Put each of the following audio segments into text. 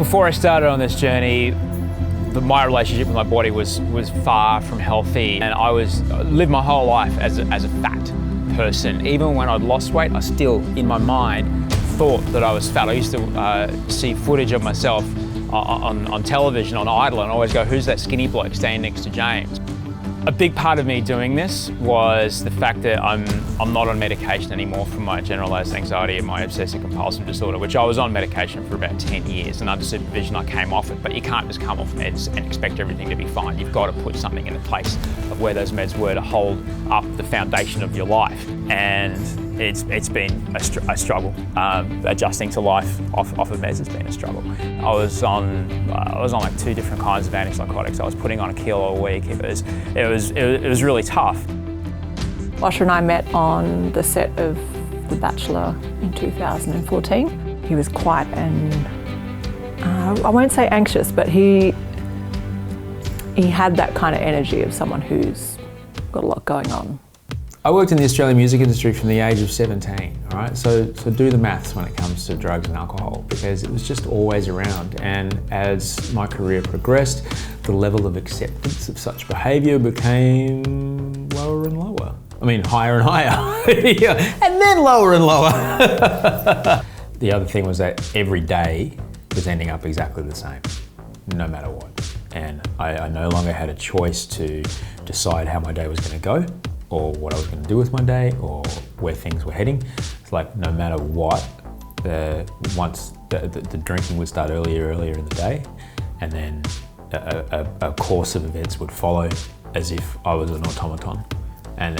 Before I started on this journey, my relationship with my body was far from healthy, and I lived my whole life as a fat person. Even when I'd lost weight, I still, in my mind, thought that I was fat. I used to see footage of myself on television, on Idol, and always go, who's that skinny bloke standing next to James? A big part of me doing this was the fact that I'm not on medication anymore for my generalised anxiety and my obsessive compulsive disorder, which I was on medication for about 10 years, and under supervision I came off it. But you can't just come off meds and expect everything to be fine. You've got to put something in the place of where those meds were to hold up the foundation of your life. And it's been a struggle. Adjusting to life off of meds has been a struggle. I was on like 2 different kinds of antipsychotics. I was putting on a kilo a week. It was really tough. Osher and I met on the set of The Bachelor in 2014. He was quite I won't say anxious, but he had that kind of energy of someone who's got a lot going on. I worked in the Australian music industry from the age of 17, all right? So do the maths when it comes to drugs and alcohol, because it was just always around. And as my career progressed, the level of acceptance of such behaviour became lower and lower. I mean, higher and higher, yeah, and then lower and lower. The other thing was that every day was ending up exactly the same, no matter what. And I no longer had a choice to decide how my day was going to go, or what I was going to do with my day, or where things were heading. It's like no matter what, once the drinking would start earlier in the day, and then a course of events would follow as if I was an automaton. And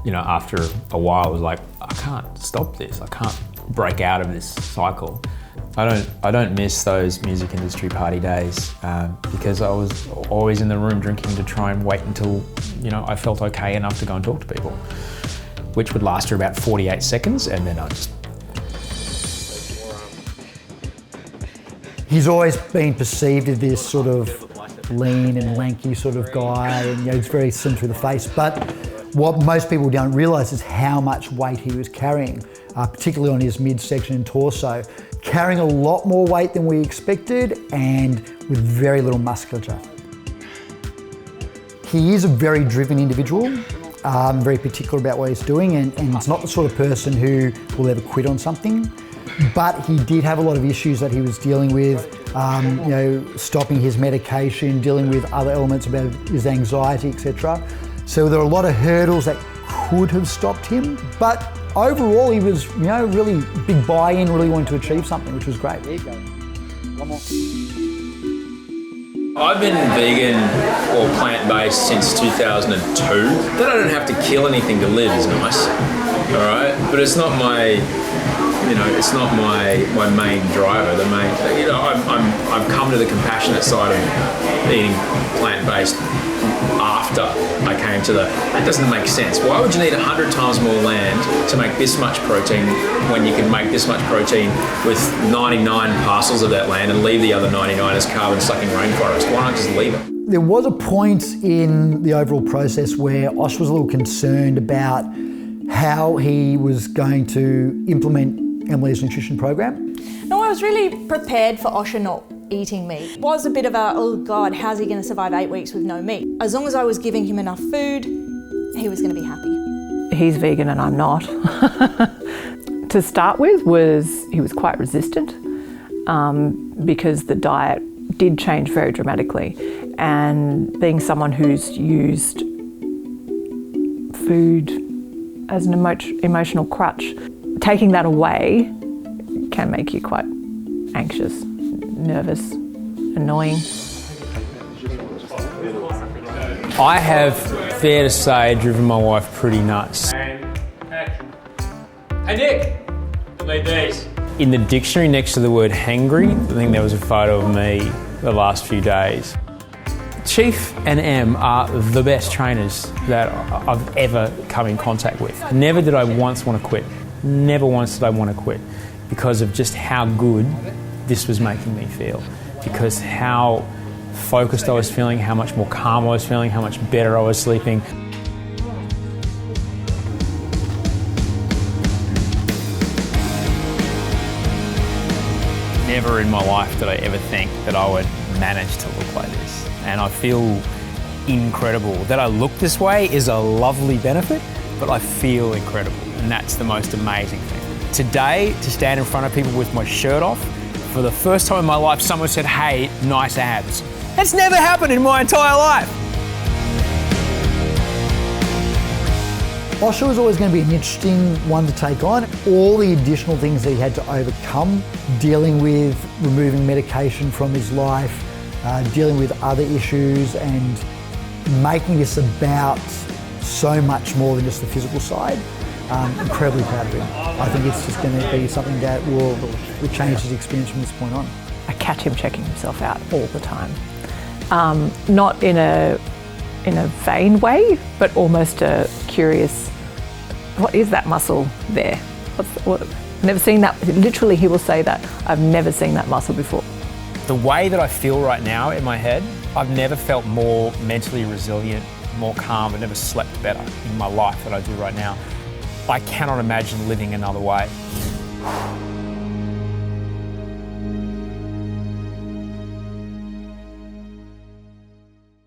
after a while, I was like, I can't stop this. I can't break out of this cycle. I don't miss those music industry party days because I was always in the room drinking to try and wait until I felt okay enough to go and talk to people, which would last for about 48 seconds, and then I just... He's always been perceived as this sort of lean and lanky sort of guy, and it's very slim through the face. But what most people don't realise is how much weight he was carrying, particularly on his midsection and torso. Carrying a lot more weight than we expected, and with very little musculature. He is a very driven individual, very particular about what he's doing, and he's not the sort of person who will ever quit on something. But he did have a lot of issues that he was dealing with, stopping his medication, dealing with other elements about his anxiety, etc. So there are a lot of hurdles that could have stopped him, but overall he was, really big buy-in, really wanting to achieve something, which was great. There you go. One more. I've been vegan or plant-based since 2002. That I don't have to kill anything to live is nice, all right? But it's not my, it's not my main driver. The main, I've come to the compassionate side of eating plant-based after I came to that doesn't make sense. Why would you need 100 times more land to make this much protein when you can make this much protein with 99 parcels of that land and leave the other 99 as carbon-sucking rainforest? Why not just leave it? There was a point in the overall process where Osh was a little concerned about how he was going to implement Emily's nutrition program. No, I was really prepared for Osher not eating meat. It was a bit of a, oh God, how's he going to survive 8 weeks with no meat? As long as I was giving him enough food, he was going to be happy. He's vegan and I'm not. To start with, he was quite resistant because the diet did change very dramatically. And being someone who's used food as an emotional crutch, taking that away can make you quite anxious, nervous, annoying. I have, fair to say, driven my wife pretty nuts. Hey Nick, lead these. In the dictionary next to the word hangry, I think there was a photo of me the last few days. Chief and Em are the best trainers that I've ever come in contact with. Never did I once want to quit. Never once did I want to quit because of just how good this was making me feel. Because how focused I was feeling, how much more calm I was feeling, how much better I was sleeping. never in my life did I ever think that I would manage to look like this. And I feel incredible. That I look this way is a lovely benefit, but I feel incredible. And that's the most amazing thing. Today, to stand in front of people with my shirt off, for the first time in my life, someone said, hey, nice abs. That's never happened in my entire life. Osher was always going to be an interesting one to take on. All the additional things that he had to overcome, dealing with removing medication from his life, dealing with other issues, and making this about so much more than just the physical side. Incredibly proud of him. I think it's just going to be something that will change his experience from this point on. I catch him checking himself out all the time. Not in a vain way, but almost a curious, what is that muscle there? Never seen that. Literally, he will say that, I've never seen that muscle before. The way that I feel right now in my head, I've never felt more mentally resilient, more calm. I've never slept better in my life than I do right now. I cannot imagine living another way.